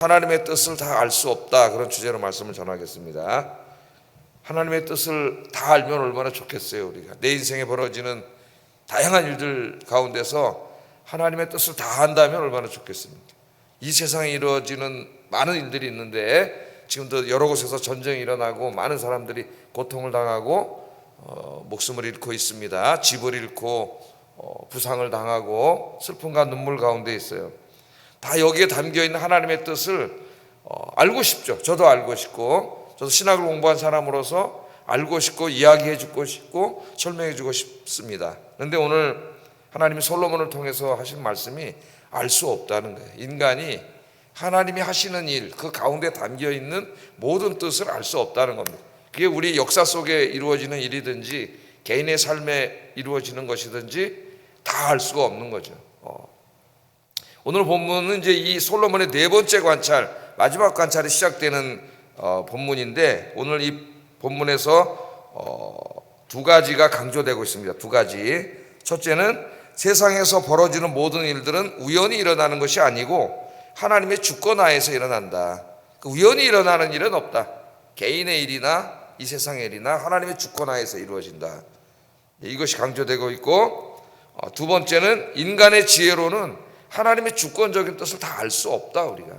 하나님의 뜻을 다 알 수 없다, 그런 주제로 말씀을 전하겠습니다. 하나님의 뜻을 다 알면 얼마나 좋겠어요. 우리가 내 인생에 벌어지는 다양한 일들 가운데서 하나님의 뜻을 다 안다면 얼마나 좋겠습니까? 이 세상에 이루어지는 많은 일들이 있는데 지금도 여러 곳에서 전쟁이 일어나고 많은 사람들이 고통을 당하고 목숨을 잃고 있습니다. 집을 잃고 부상을 당하고 슬픔과 눈물 가운데 있어요. 다 여기에 담겨있는 하나님의 뜻을 알고 싶죠. 저도 알고 싶고, 저도 신학을 공부한 사람으로서 알고 싶고 이야기해 주고 싶고 설명해 주고 싶습니다. 그런데 오늘 하나님이 솔로몬을 통해서 하신 말씀이 알 수 없다는 거예요. 인간이 하나님이 하시는 일, 그 가운데 담겨있는 모든 뜻을 알 수 없다는 겁니다. 그게 우리 역사 속에 이루어지는 일이든지 개인의 삶에 이루어지는 것이든지 다 알 수가 없는 거죠. 오늘 본문은 이제 이 솔로몬의 네 번째 관찰, 마지막 관찰이 시작되는 본문인데, 오늘 이 본문에서 두 가지가 강조되고 있습니다. 두 가지. 첫째는 세상에서 벌어지는 모든 일들은 우연히 일어나는 것이 아니고 하나님의 주권하에서 일어난다. 우연히 일어나는 일은 없다. 개인의 일이나 이 세상의 일이나 하나님의 주권하에서 이루어진다. 이것이 강조되고 있고, 두 번째는 인간의 지혜로는 하나님의 주권적인 뜻을 다 알 수 없다. 우리가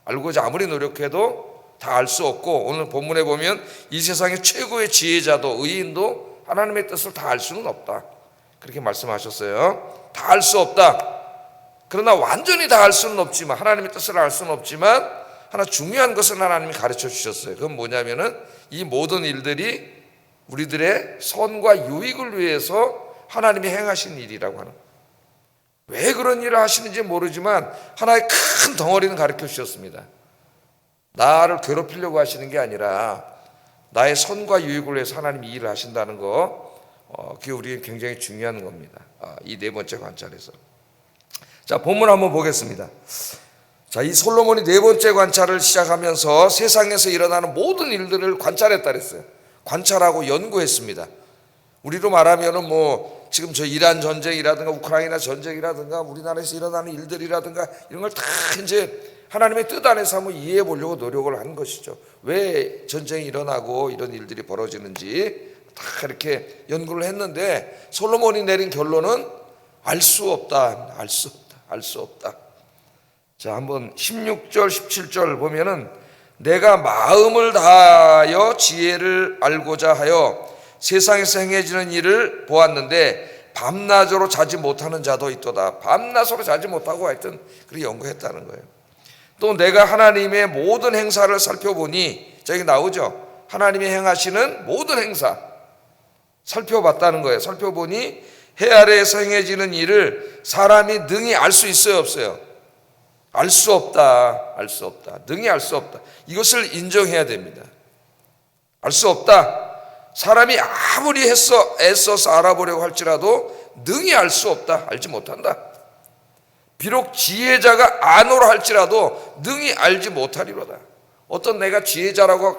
알고자 아무리 노력해도 다 알 수 없고, 오늘 본문에 보면 이 세상의 최고의 지혜자도 의인도 하나님의 뜻을 다 알 수는 없다, 그렇게 말씀하셨어요. 다 알 수 없다. 그러나 완전히 다 알 수는 없지만, 하나님의 뜻을 알 수는 없지만 하나 중요한 것을 하나님이 가르쳐 주셨어요. 그건 뭐냐면은 이 모든 일들이 우리들의 선과 유익을 위해서 하나님이 행하신 일이라고 하는 거예요. 왜 그런 일을 하시는지 모르지만 하나의 큰 덩어리는 가르쳐 주셨습니다. 나를 괴롭히려고 하시는 게 아니라 나의 선과 유익을 위해서 하나님이 일을 하신다는 거, 그게 우리에게 굉장히 중요한 겁니다. 이 네 번째 관찰에서. 자, 본문 한번 보겠습니다. 자, 이 솔로몬이 네 번째 관찰을 시작하면서 세상에서 일어나는 모든 일들을 관찰했다 그랬어요. 관찰하고 연구했습니다. 우리로 말하면은 지금 저 이란 전쟁이라든가 우크라이나 전쟁이라든가 우리나라에서 일어나는 일들이라든가 이런 걸 다 이제 하나님의 뜻 안에서 한번 이해해 보려고 노력을 한 것이죠. 왜 전쟁이 일어나고 이런 일들이 벌어지는지 다 이렇게 연구를 했는데, 솔로몬이 내린 결론은 알 수 없다. 알 수 없다. 알 수 없다. 자, 한번 16절 17절 보면은, 내가 마음을 다하여 지혜를 알고자 하여 세상에서 행해지는 일을 보았는데 밤낮으로 자지 못하는 자도 있도다. 밤낮으로 자지 못하고 하여튼 그렇게 연구했다는 거예요. 또 내가 하나님의 모든 행사를 살펴보니, 저기 나오죠. 하나님이 행하시는 모든 행사 살펴봤다는 거예요. 살펴보니 해 아래에서 행해지는 일을 사람이 능히 알 수 있어요, 없어요? 알 수 없다. 알 수 없다. 능히 알 수 없다. 이것을 인정해야 됩니다. 알 수 없다. 사람이 아무리 애써서 알아보려고 할지라도 능히 알 수 없다. 알지 못한다. 비록 지혜자가 아노라 할지라도 능히 알지 못하리로다. 어떤 내가 지혜자라고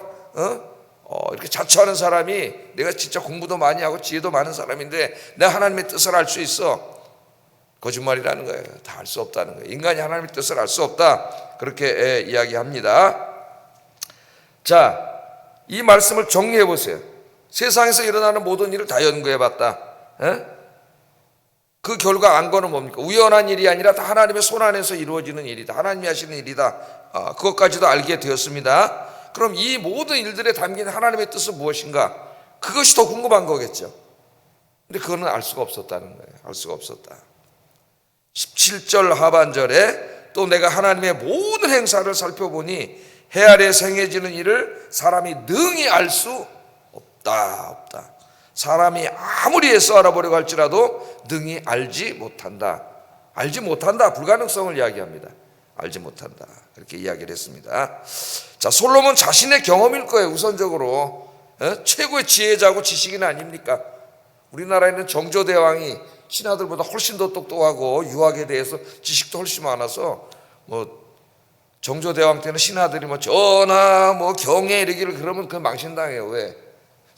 이렇게 자처하는 사람이 내가 진짜 공부도 많이 하고 지혜도 많은 사람인데 내가 하나님의 뜻을 알 수 있어? 거짓말이라는 거예요. 다 알 수 없다는 거예요. 인간이 하나님의 뜻을 알 수 없다, 그렇게 이야기합니다. 자, 이 말씀을 정리해 보세요. 세상에서 일어나는 모든 일을 다 연구해 봤다. 그 결과 안 거는 뭡니까? 우연한 일이 아니라 다 하나님의 손 안에서 이루어지는 일이다. 하나님이 하시는 일이다. 그것까지도 알게 되었습니다. 그럼 이 모든 일들에 담긴 하나님의 뜻은 무엇인가? 그것이 더 궁금한 거겠죠. 근데 그거는 알 수가 없었다는 거예요. 알 수가 없었다. 17절 하반절에 또 내가 하나님의 모든 행사를 살펴보니 해 아래에서 행해지는 일을 사람이 능히 알 수 없다. 사람이 아무리 애써 알아보려고 할지라도 능히 알지 못한다. 알지 못한다. 불가능성을 이야기합니다. 알지 못한다. 이렇게 이야기를 했습니다. 자, 솔로몬 자신의 경험일 거예요. 우선적으로 최고의 지혜자고 지식인 아닙니까? 우리나라에는 정조대왕이 신하들보다 훨씬 더 똑똑하고 유학에 대해서 지식도 훨씬 많아서 정조대왕 때는 신하들이 전하 경에 이러기를 그러면 그 망신당해요. 왜?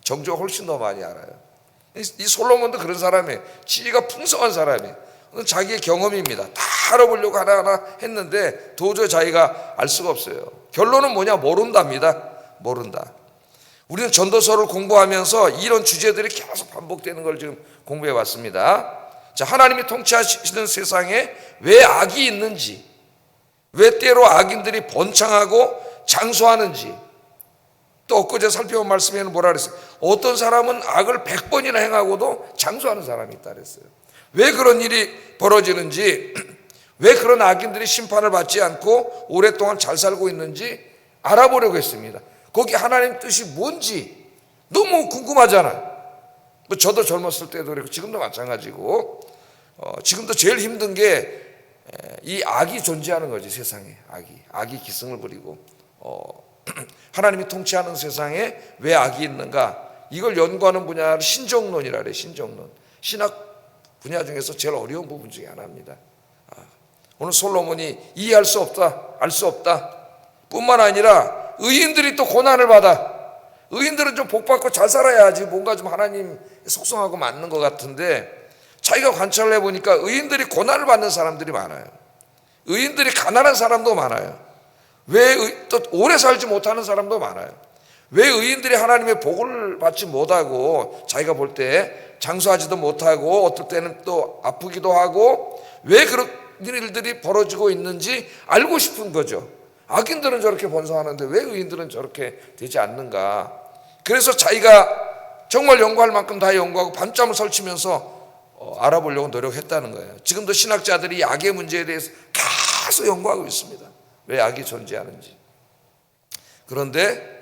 정조가 훨씬 더 많이 알아요. 이 솔로몬도 그런 사람이에요. 지혜가 풍성한 사람이에요. 그건 자기의 경험입니다. 다 알아보려고 하나하나 했는데 도저히 자기가 알 수가 없어요. 결론은 뭐냐? 모른답니다. 모른다. 우리는 전도서를 공부하면서 이런 주제들이 계속 반복되는 걸 지금 공부해 왔습니다. 자, 하나님이 통치하시는 세상에 왜 악이 있는지, 왜 때로 악인들이 번창하고 장수하는지, 또 엊그제 살펴본 말씀에는 뭐라 그랬어요? 어떤 사람은 악을 100번이나 행하고도 장수하는 사람이 있다 그랬어요. 왜 그런 일이 벌어지는지, 왜 그런 악인들이 심판을 받지 않고 오랫동안 잘 살고 있는지 알아보려고 했습니다. 거기 하나님 뜻이 뭔지 너무 궁금하잖아요. 뭐 저도 젊었을 때도 그렇고 지금도 마찬가지고, 지금도 제일 힘든 게 이 악이 존재하는 거지. 세상에 악이 기승을 부리고, 하나님이 통치하는 세상에 왜 악이 있는가, 이걸 연구하는 분야를 신정론이라 그래요. 신정론. 신학 분야 중에서 제일 어려운 부분 중에 하나입니다. 오늘 솔로몬이 이해할 수 없다, 알 수 없다 뿐만 아니라 의인들이 또 고난을 받아. 의인들은 좀 복받고 잘 살아야지 뭔가 좀 하나님 속성하고 맞는 것 같은데, 자기가 관찰을 해보니까 의인들이 고난을 받는 사람들이 많아요. 의인들이 가난한 사람도 많아요. 또 오래 살지 못하는 사람도 많아요. 왜 의인들이 하나님의 복을 받지 못하고 자기가 볼 때 장수하지도 못하고 어떨 때는 또 아프기도 하고, 왜 그런 일들이 벌어지고 있는지 알고 싶은 거죠. 악인들은 저렇게 번성하는데 왜 의인들은 저렇게 되지 않는가. 그래서 자기가 정말 연구할 만큼 다 연구하고 밤잠을 설치면서 알아보려고 노력했다는 거예요. 지금도 신학자들이 악의 문제에 대해서 계속 연구하고 있습니다. 왜 악이 존재하는지. 그런데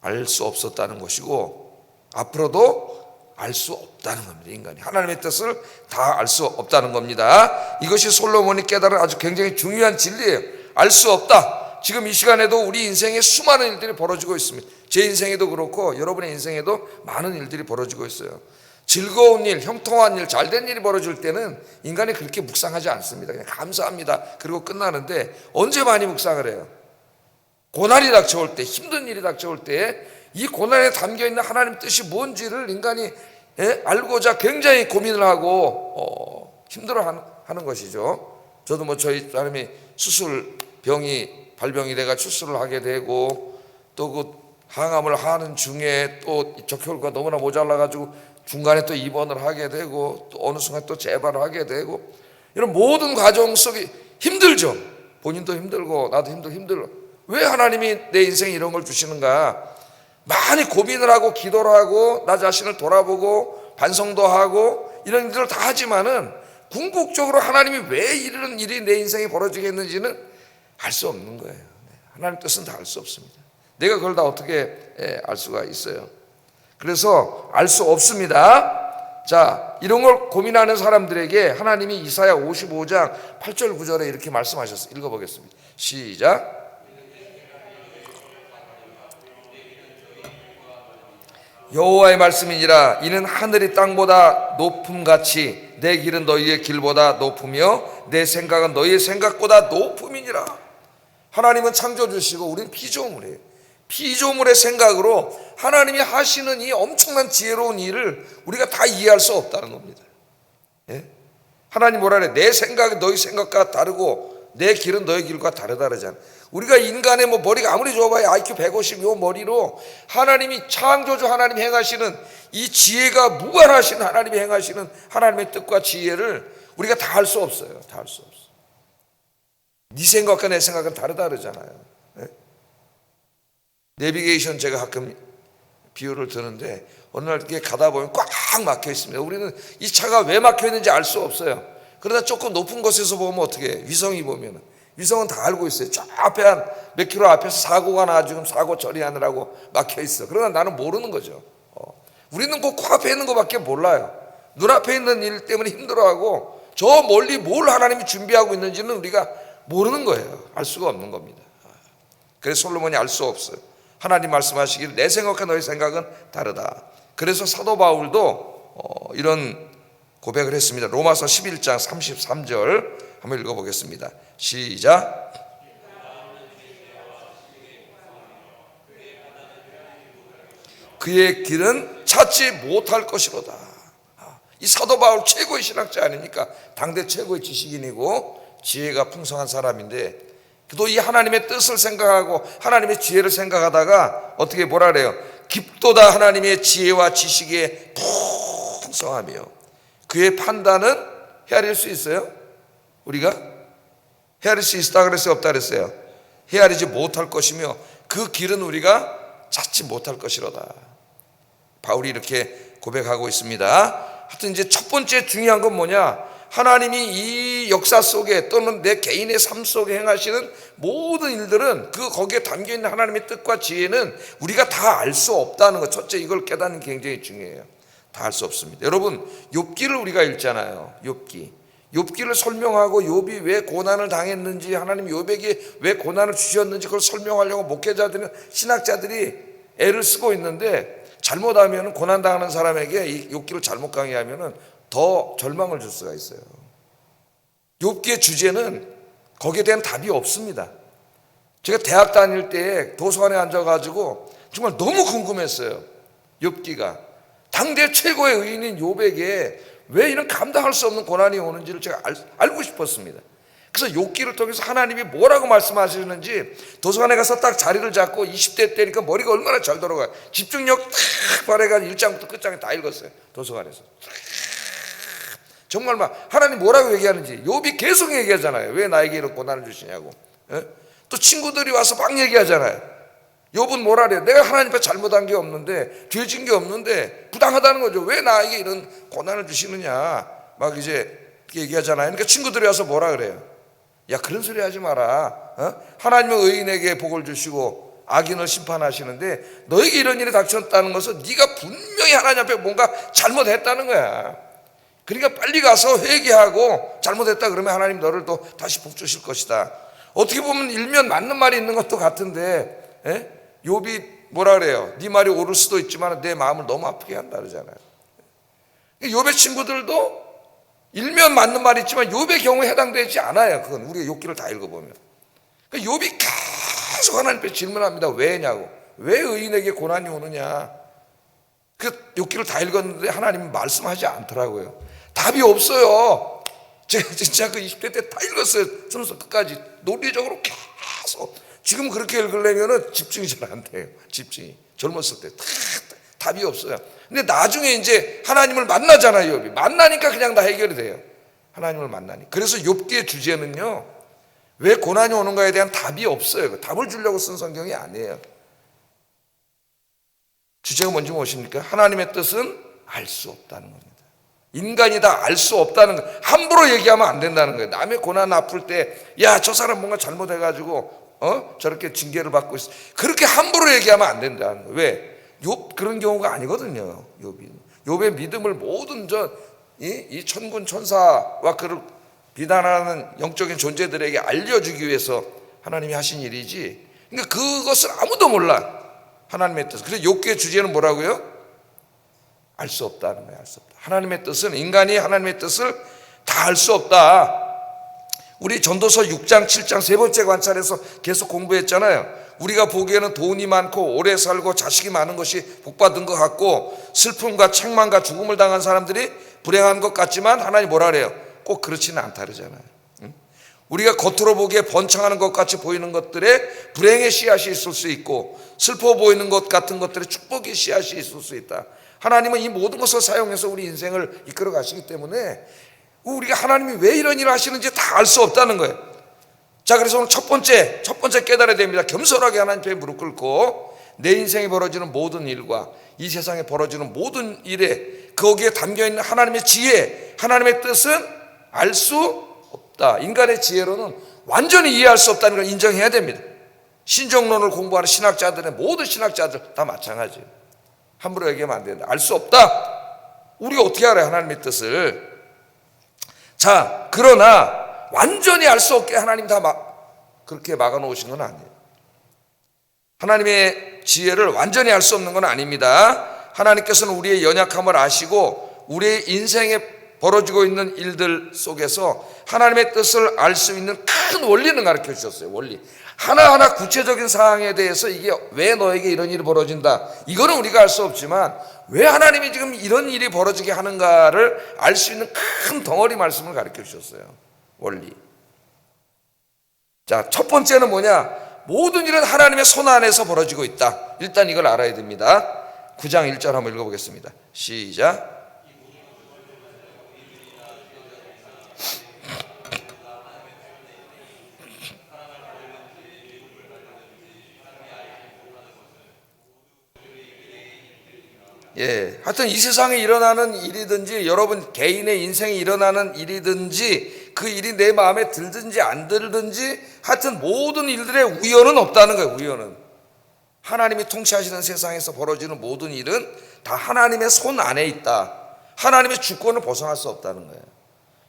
알 수 없었다는 것이고 앞으로도 알 수 없다는 겁니다. 인간이 하나님의 뜻을 다 알 수 없다는 겁니다. 이것이 솔로몬이 깨달은 아주 굉장히 중요한 진리예요. 알 수 없다. 지금 이 시간에도 우리 인생에 수많은 일들이 벌어지고 있습니다. 제 인생에도 그렇고 여러분의 인생에도 많은 일들이 벌어지고 있어요. 즐거운 일, 형통한 일, 잘된 일이 벌어질 때는 인간이 그렇게 묵상하지 않습니다. 그냥 감사합니다. 그리고 끝나는데, 언제 많이 묵상을 해요? 고난이 닥쳐올 때, 힘든 일이 닥쳐올 때 이 고난에 담겨있는 하나님 뜻이 뭔지를 인간이 알고자 굉장히 고민을 하고 힘들어하는 것이죠. 저도 뭐 저희 사람이 발병이 돼가 수술을 하게 되고, 또 그 항암을 하는 중에 또 적혈구가 너무나 모자라가지고 중간에 또 입원을 하게 되고, 또 어느 순간 또 재발을 하게 되고, 이런 모든 과정 속에 힘들죠. 본인도 힘들고 나도 힘들고. 왜 하나님이 내 인생에 이런 걸 주시는가 많이 고민을 하고 기도를 하고 나 자신을 돌아보고 반성도 하고 이런 일들을 다 하지만은 궁극적으로 하나님이 왜 이런 일이 내 인생에 벌어지게 했는지는 알 수 없는 거예요. 하나님 뜻은 다 알 수 없습니다. 내가 그걸 다 어떻게 알 수가 있어요? 그래서 알 수 없습니다. 자, 이런 걸 고민하는 사람들에게 하나님이 이사야 55장 8절 9절에 이렇게 말씀하셨어요. 읽어보겠습니다. 시작. 여호와의 말씀이니라. 이는 하늘이 땅보다 높음같이 내 길은 너희의 길보다 높으며 내 생각은 너희의 생각보다 높음이니라. 하나님은 창조주시고 우리는 피조물이에요. 피조물의 생각으로 하나님이 하시는 이 엄청난 지혜로운 일을 우리가 다 이해할 수 없다는 겁니다. 하나님 뭐라 그래? 내 생각이 너희 생각과 다르고 내 길은 너희 길과 다르다 그러잖아. 우리가 인간의 머리가 아무리 좋아봐야 IQ 150 요 머리로 하나님이 창조주 하나님이 행하시는 이 지혜가 무관하신 하나님이 행하시는 하나님의 뜻과 지혜를 우리가 다 할 수 없어요. 다 할 수 없어. 네 생각과 내 생각은 다르다 그러잖아요. 내비게이션 제가 가끔 비유를 드는데 어느 날 이렇게 가다 보면 꽉 막혀 있습니다. 우리는 이 차가 왜 막혀 있는지 알 수 없어요. 그러다 조금 높은 곳에서 보면 어떻게 해요? 위성이 보면은 위성은 다 알고 있어요. 저 앞에 한 몇 킬로 앞에서 사고가 나 지금 사고 처리하느라고 막혀 있어. 그러나 나는 모르는 거죠. 우리는 그 코앞에 있는 것밖에 몰라요. 눈앞에 있는 일 때문에 힘들어하고 저 멀리 뭘 하나님이 준비하고 있는지는 우리가 모르는 거예요. 알 수가 없는 겁니다. 그래서 솔로몬이 알 수 없어요. 하나님 말씀하시기를 내 생각과 너의 생각은 다르다. 그래서 사도 바울도 이런 고백을 했습니다. 로마서 11장 33절 한번 읽어보겠습니다. 시작. 그의 길은 찾지 못할 것이로다. 이 사도 바울 최고의 신학자 아닙니까? 당대 최고의 지식인이고 지혜가 풍성한 사람인데, 그도 이 하나님의 뜻을 생각하고 하나님의 지혜를 생각하다가 어떻게 뭐라 그래요? 깊도다 하나님의 지혜와 지식의 풍성하며 그의 판단은 헤아릴 수 있어요? 우리가 헤아릴 수 있다 그랬어요? 없다 그랬어요? 헤아리지 못할 것이며 그 길은 우리가 찾지 못할 것이로다. 바울이 이렇게 고백하고 있습니다. 하여튼 이제 첫 번째 중요한 건 뭐냐? 하나님이 이 역사 속에 또는 내 개인의 삶 속에 행하시는 모든 일들은 그 거기에 담겨있는 하나님의 뜻과 지혜는 우리가 다 알 수 없다는 것. 첫째, 이걸 깨닫는 게 굉장히 중요해요. 다 알 수 없습니다. 여러분, 욥기를 우리가 읽잖아요. 욥기를 설명하고 욥이 왜 고난을 당했는지, 하나님 욥에게 왜 고난을 주셨는지 그걸 설명하려고 목회자들은, 신학자들이 애를 쓰고 있는데, 잘못하면 고난당하는 사람에게 이 욥기를 잘못 강의하면 더 절망을 줄 수가 있어요. 욥기의 주제는 거기에 대한 답이 없습니다. 제가 대학 다닐 때 도서관에 앉아가지고 정말 너무 궁금했어요. 욥기가 당대 최고의 의인인 욥에게 왜 이런 감당할 수 없는 고난이 오는지를 제가 알고 싶었습니다. 그래서 욥기를 통해서 하나님이 뭐라고 말씀하시는지 도서관에 가서 딱 자리를 잡고 20대 때니까 머리가 얼마나 잘 돌아가요. 집중력 탁 발해가지고 1장부터 끝장에 다 읽었어요. 도서관에서. 정말 막 하나님 뭐라고 얘기하는지. 욥이 계속 얘기하잖아요. 왜 나에게 이런 고난을 주시냐고. 또 친구들이 와서 막 얘기하잖아요. 욥은 뭐라 그래요? 내가 하나님 앞에 잘못한 게 없는데, 죄 진 게 없는데 부당하다는 거죠. 왜 나에게 이런 고난을 주시느냐 막 이제 얘기하잖아요. 그러니까 친구들이 와서 뭐라 그래요? 야, 그런 소리 하지 마라. 하나님은 의인에게 복을 주시고 악인을 심판하시는데 너에게 이런 일이 닥쳤다는 것은 네가 분명히 하나님 앞에 뭔가 잘못했다는 거야. 그러니까 빨리 가서 회개하고 잘못했다 그러면 하나님 너를 또 다시 복 주실 것이다. 어떻게 보면 일면 맞는 말이 있는 것도 같은데, 욥이 뭐라 그래요? 네 말이 옳을 수도 있지만 내 마음을 너무 아프게 한다 그러잖아요. 욥의 친구들도 일면 맞는 말이 있지만 욥의 경우에 해당되지 않아요. 그건 우리가 욥기를 다 읽어보면. 그러니까 욥이 계속 하나님 앞에 질문합니다. 왜냐고. 왜 의인에게 고난이 오느냐. 그 욥기를 다 읽었는데 하나님은 말씀하지 않더라고요. 답이 없어요. 제가 진짜 그 20대 때 다 읽었어요. 처음부터 끝까지 논리적으로 계속. 지금 그렇게 읽으려면 집중이 잘 안 돼요. 집중이. 젊었을 때 답이 없어요. 근데 나중에 이제 하나님을 만나잖아요. 욥이. 만나니까 그냥 다 해결이 돼요. 하나님을 만나니. 그래서 욥기의 주제는요, 왜 고난이 오는가에 대한 답이 없어요. 답을 주려고 쓴 성경이 아니에요. 주제가 뭔지 무엇입니까? 하나님의 뜻은 알 수 없다는 겁니다. 인간이 다 알 수 없다는 거. 함부로 얘기하면 안 된다는 거예요. 남의 고난 아플 때, 야, 저 사람 뭔가 잘못해가지고 저렇게 징계를 받고 있어. 그렇게 함부로 얘기하면 안 된다는 거예요. 왜? 욥 그런 경우가 아니거든요. 욥의 믿음을 모든 이 천군 천사와 그를 비난하는 영적인 존재들에게 알려주기 위해서 하나님이 하신 일이지. 그러니까 그것을 아무도 몰라. 하나님의 뜻. 그래서 욥기의 주제는 뭐라고요? 알 수 없다는 거예요. 알 수 없다. 하나님의 뜻은, 인간이 하나님의 뜻을 다 알 수 없다. 우리 전도서 6장 7장 세 번째 관찰에서 계속 공부했잖아요. 우리가 보기에는 돈이 많고 오래 살고 자식이 많은 것이 복받은 것 같고 슬픔과 책망과 죽음을 당한 사람들이 불행한 것 같지만 하나님 뭐라 그래요? 꼭 그렇지는 않다 그러잖아요. 우리가 겉으로 보기에 번창하는 것 같이 보이는 것들에 불행의 씨앗이 있을 수 있고 슬퍼 보이는 것 같은 것들에 축복의 씨앗이 있을 수 있다. 하나님은 이 모든 것을 사용해서 우리 인생을 이끌어 가시기 때문에 우리가 하나님이 왜 이런 일을 하시는지 다 알 수 없다는 거예요. 자, 그래서 오늘 첫 번째 깨달아야 됩니다. 겸손하게 하나님 앞에 무릎 꿇고 내 인생에 벌어지는 모든 일과 이 세상에 벌어지는 모든 일에 거기에 담겨있는 하나님의 지혜, 하나님의 뜻은 알 수 없다. 인간의 지혜로는 완전히 이해할 수 없다는 걸 인정해야 됩니다. 신정론을 공부하는 신학자들의 모든 신학자들 다 마찬가지예요. 함부로 얘기하면 안 된다. 알 수 없다. 우리가 어떻게 알아요? 하나님의 뜻을. 자, 그러나 완전히 알 수 없게 하나님 다 그렇게 막아놓으신 건 아니에요. 하나님의 지혜를 완전히 알 수 없는 건 아닙니다. 하나님께서는 우리의 연약함을 아시고 우리의 인생에 벌어지고 있는 일들 속에서 하나님의 뜻을 알 수 있는 큰 원리는 가르쳐 주셨어요. 원리. 하나하나 구체적인 사항에 대해서 이게 왜 너에게 이런 일이 벌어진다, 이거는 우리가 알 수 없지만 왜 하나님이 지금 이런 일이 벌어지게 하는가를 알 수 있는 큰 덩어리 말씀을 가르쳐 주셨어요. 원리. 자, 첫 번째는 뭐냐? 모든 일은 하나님의 손 안에서 벌어지고 있다. 일단 이걸 알아야 됩니다. 9장 1절 한번 읽어보겠습니다. 시작. 예, 하여튼 이 세상에 일어나는 일이든지 여러분 개인의 인생에 일어나는 일이든지 그 일이 내 마음에 들든지 안 들든지 하여튼 모든 일들의 우연은 없다는 거예요. 우연은 하나님이 통치하시는 세상에서 벌어지는 모든 일은 다 하나님의 손 안에 있다. 하나님의 주권을 벗어날 수 없다는 거예요.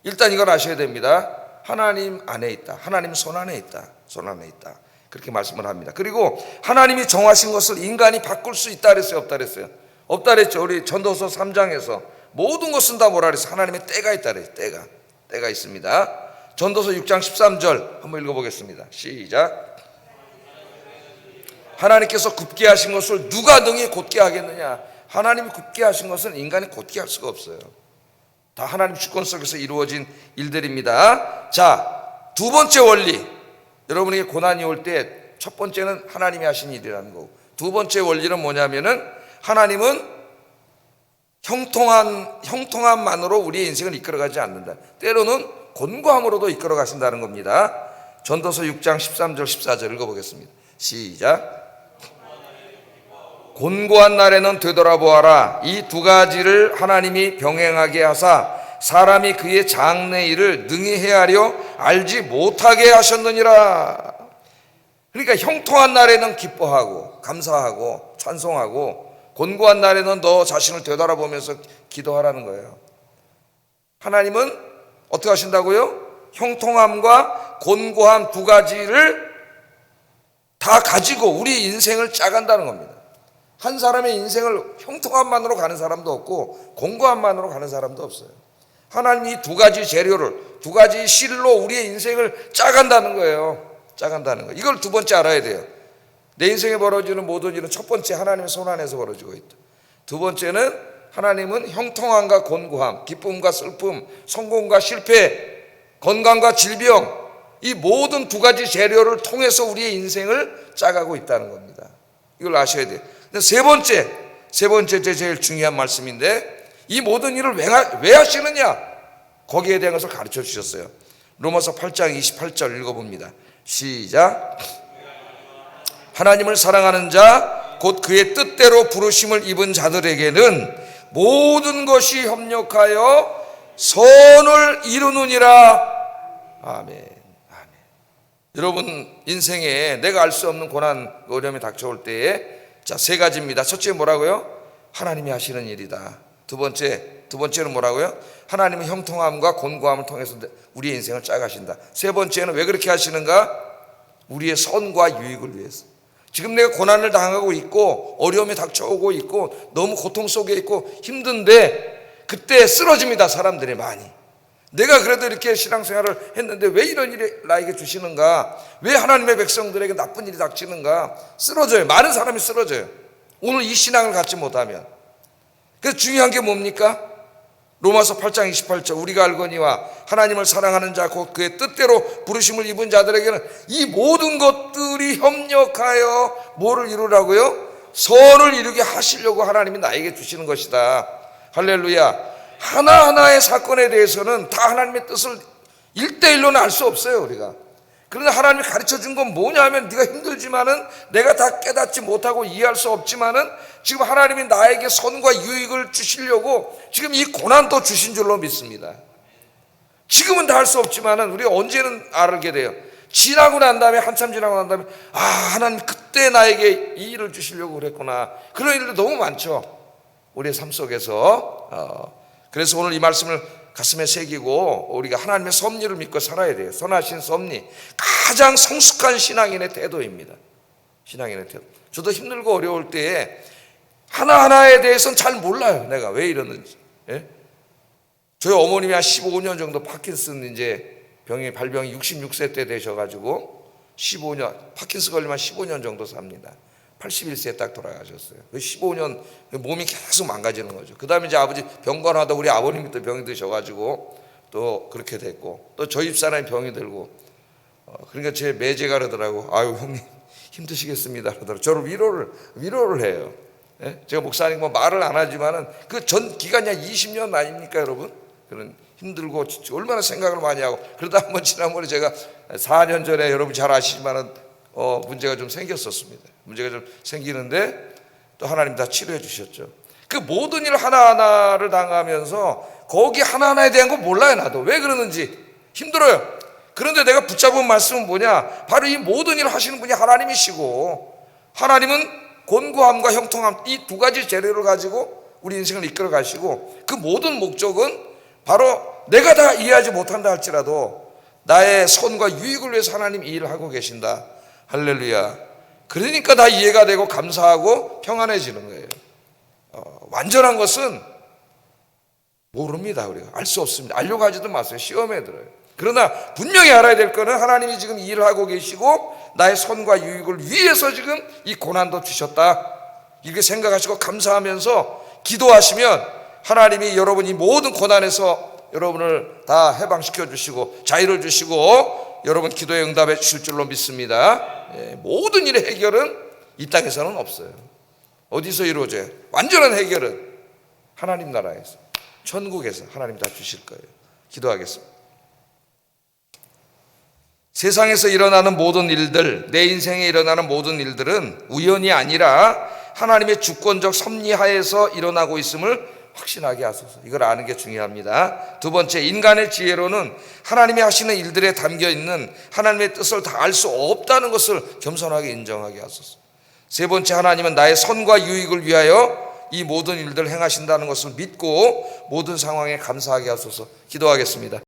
일단 이걸 아셔야 됩니다. 하나님 안에 있다. 하나님 손 안에 있다. 손 안에 있다. 그렇게 말씀을 합니다. 그리고 하나님이 정하신 것을 인간이 바꿀 수 있다 그랬어요? 없다 그랬어요? 없다 그랬죠. 우리 전도서 3장에서 모든 것은 다 뭐라 그랬어요? 하나님의 때가 있다 그랬어요. 때가 있습니다. 전도서 6장 13절 한번 읽어보겠습니다. 시작. 하나님께서 굳게 하신 것을 누가 능히 곧게 하겠느냐? 하나님이 굳게 하신 것은 인간이 곧게 할 수가 없어요. 다 하나님 주권 속에서 이루어진 일들입니다. 자, 두 번째 원리, 여러분에게 고난이 올 때 첫 번째는 하나님이 하신 일이라는 거고, 두 번째 원리는 뭐냐면은 하나님은 형통함만으로 우리의 인생을 이끌어가지 않는다. 때로는 곤고함으로도 이끌어 가신다는 겁니다. 전도서 6장 13절 14절 읽어보겠습니다. 시작. 곤고한 날에는 되돌아보아라. 이 두 가지를 하나님이 병행하게 하사 사람이 그의 장래 일을 능히 헤아려 알지 못하게 하셨느니라. 그러니까 형통한 날에는 기뻐하고 감사하고 찬송하고, 곤고한 날에는 너 자신을 되돌아보면서 기도하라는 거예요. 하나님은 어떻게 하신다고요? 형통함과 곤고함 두 가지를 다 가지고 우리 인생을 짜간다는 겁니다. 한 사람의 인생을 형통함만으로 가는 사람도 없고 곤고함만으로 가는 사람도 없어요. 하나님이 두 가지 재료를, 두 가지 실로 우리의 인생을 짜간다는 거예요. 짜간다는 거. 이걸 두 번째 알아야 돼요. 내 인생에 벌어지는 모든 일은 첫 번째 하나님의 손 안에서 벌어지고 있다. 두 번째는 하나님은 형통함과 곤고함, 기쁨과 슬픔, 성공과 실패, 건강과 질병, 이 모든 두 가지 재료를 통해서 우리의 인생을 짜가고 있다는 겁니다. 이걸 아셔야 돼요. 세 번째 제일 중요한 말씀인데, 이 모든 일을 왜 하시느냐? 거기에 대한 것을 가르쳐 주셨어요. 로마서 8장 28절 읽어봅니다. 시작. 하나님을 사랑하는 자, 곧 그의 뜻대로 부르심을 입은 자들에게는 모든 것이 협력하여 선을 이루느니라. 아멘. 여러분 인생에 내가 알 수 없는 고난, 어려움이 닥쳐올 때에 자, 세 가지입니다. 첫째 뭐라고요? 하나님이 하시는 일이다. 두 번째는 뭐라고요? 하나님의 형통함과 곤고함을 통해서 우리의 인생을 짜가신다. 세 번째는 왜 그렇게 하시는가? 우리의 선과 유익을 위해서. 지금 내가 고난을 당하고 있고 어려움이 닥쳐오고 있고 너무 고통 속에 있고 힘든데 그때 쓰러집니다. 사람들이 많이. 내가 그래도 이렇게 신앙생활을 했는데 왜 이런 일이 나에게 주시는가? 왜 하나님의 백성들에게 나쁜 일이 닥치는가? 쓰러져요. 많은 사람이 쓰러져요. 오늘 이 신앙을 갖지 못하면. 그래서 중요한 게 뭡니까? 로마서 8장 28절 우리가 알거니와 하나님을 사랑하는 자 곧 그의 뜻대로 부르심을 입은 자들에게는 이 모든 것들이 협력하여 뭐를 이루라고요? 선을 이루게 하시려고 하나님이 나에게 주시는 것이다. 할렐루야. 하나하나의 사건에 대해서는 다 하나님의 뜻을 1대1로는 알 수 없어요 우리가. 그러나 하나님이 가르쳐준 건 뭐냐 하면, 네가 힘들지만은 내가 다 깨닫지 못하고 이해할 수 없지만은 지금 하나님이 나에게 선과 유익을 주시려고 지금 이 고난도 주신 줄로 믿습니다. 지금은 다 할 수 없지만은 우리 언제는 알게 돼요. 지나고 난 다음에, 한참 지나고 난 다음에, 아, 하나님 그때 나에게 이 일을 주시려고 그랬구나. 그런 일도 너무 많죠 우리의 삶 속에서. 그래서 오늘 이 말씀을 가슴에 새기고 우리가 하나님의 섭리를 믿고 살아야 돼요. 선하신 섭리, 가장 성숙한 신앙인의 태도입니다. 신앙인의 태도. 저도 힘들고 어려울 때에 하나하나에 대해서는 잘 몰라요. 내가 왜 이러는지. 예? 저희 어머님이 한 15년 정도 파킨슨 이제 발병이 66세 때 되셔가지고 15년, 파킨스 걸리면 15년 정도 삽니다. 81세에 딱 돌아가셨어요. 15년 몸이 계속 망가지는 거죠. 그 다음에 이제 아버지 병건하다 우리 아버님이 또 병이 드셔가지고 또 그렇게 됐고, 또 저희 집사람이 병이 들고, 그러니까 제 매제가 그러더라고. 아유 형님 힘드시겠습니다 그러더라고. 저를 위로를 해요. 예? 제가 목사님 뭐 말을 안 하지만은 그 전 기간이 한 20년 아닙니까 여러분? 그런 힘들고 얼마나 생각을 많이 하고, 그러다 한번 지난번에 제가 4년 전에 여러분 잘 아시지만은 문제가 좀 생겼었습니다. 문제가 좀 생기는데 또 하나님 다 치료해 주셨죠. 그 모든 일 하나하나를 당하면서 거기 하나하나에 대한 거 몰라요. 나도 왜 그러는지 힘들어요. 그런데 내가 붙잡은 말씀은 뭐냐, 바로 이 모든 일을 하시는 분이 하나님이시고, 하나님은 곤고함과 형통함 이 두 가지 재료를 가지고 우리 인생을 이끌어 가시고, 그 모든 목적은 바로 내가 다 이해하지 못한다 할지라도 나의 선과 유익을 위해서 하나님 이 일을 하고 계신다. 할렐루야. 그러니까 다 이해가 되고 감사하고 평안해지는 거예요. 완전한 것은 모릅니다. 우리가 알 수 없습니다. 알려고 하지도 마세요. 시험에 들어요. 그러나 분명히 알아야 될 거는 하나님이 지금 이 일을 하고 계시고 나의 선과 유익을 위해서 지금 이 고난도 주셨다, 이렇게 생각하시고 감사하면서 기도하시면 하나님이 여러분이 모든 고난에서 여러분을 다 해방시켜 주시고 자유를 주시고 여러분 기도에 응답해 주실 줄로 믿습니다. 모든 일의 해결은 이 땅에서는 없어요. 어디서 이루어져요? 완전한 해결은 하나님 나라에서, 천국에서 하나님 다 주실 거예요. 기도하겠습니다. 세상에서 일어나는 모든 일들, 내 인생에 일어나는 모든 일들은 우연이 아니라 하나님의 주권적 섭리하에서 일어나고 있음을 확신하게 하소서. 이걸 아는 게 중요합니다. 두 번째, 인간의 지혜로는 하나님이 하시는 일들에 담겨 있는 하나님의 뜻을 다 알 수 없다는 것을 겸손하게 인정하게 하소서. 세 번째, 하나님은 나의 선과 유익을 위하여 이 모든 일들을 행하신다는 것을 믿고 모든 상황에 감사하게 하소서. 기도하겠습니다.